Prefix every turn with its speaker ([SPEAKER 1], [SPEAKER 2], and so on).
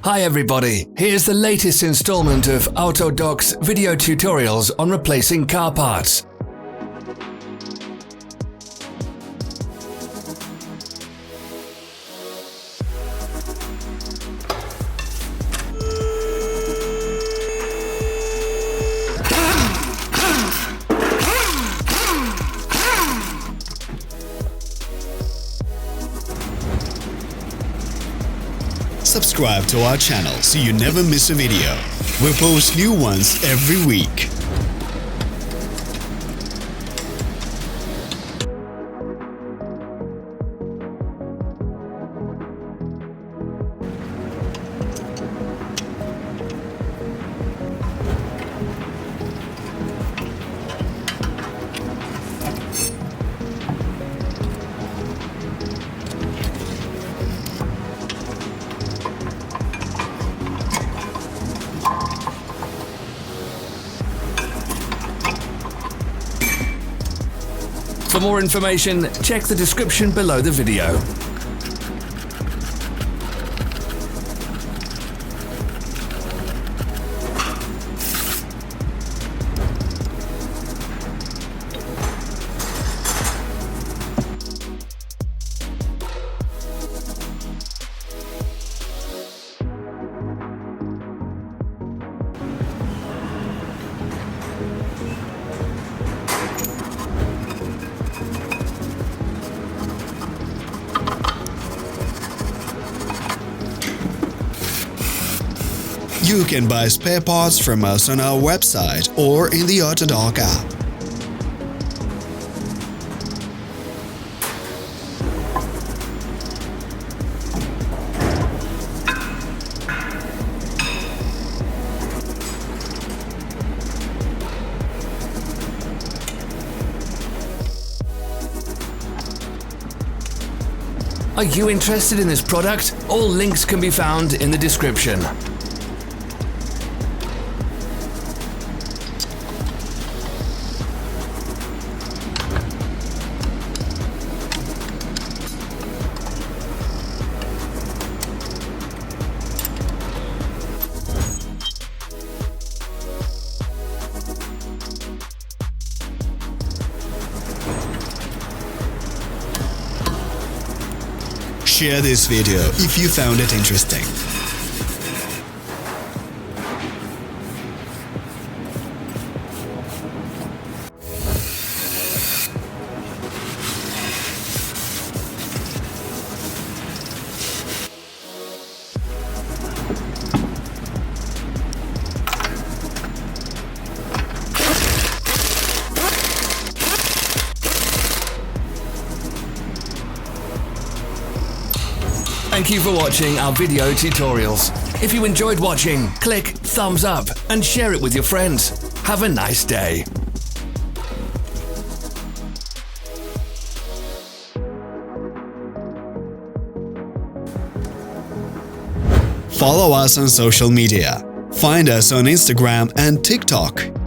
[SPEAKER 1] Hi everybody, here's the latest installment of Autodoc's video tutorials on replacing car parts.
[SPEAKER 2] Subscribe to our channel so you never miss a video. We post new ones every week.
[SPEAKER 1] For more information, check the description below the video.
[SPEAKER 2] You can buy spare parts from us on our website or in the Autodoc app.
[SPEAKER 1] Are you interested in this product? All links can be found in the description.
[SPEAKER 2] Share this video if you found it interesting.
[SPEAKER 1] Thank you for watching our video tutorials. If you enjoyed watching, click thumbs up and share it with your friends. Have a nice day.
[SPEAKER 2] Follow us on social media. Find us on Instagram and TikTok.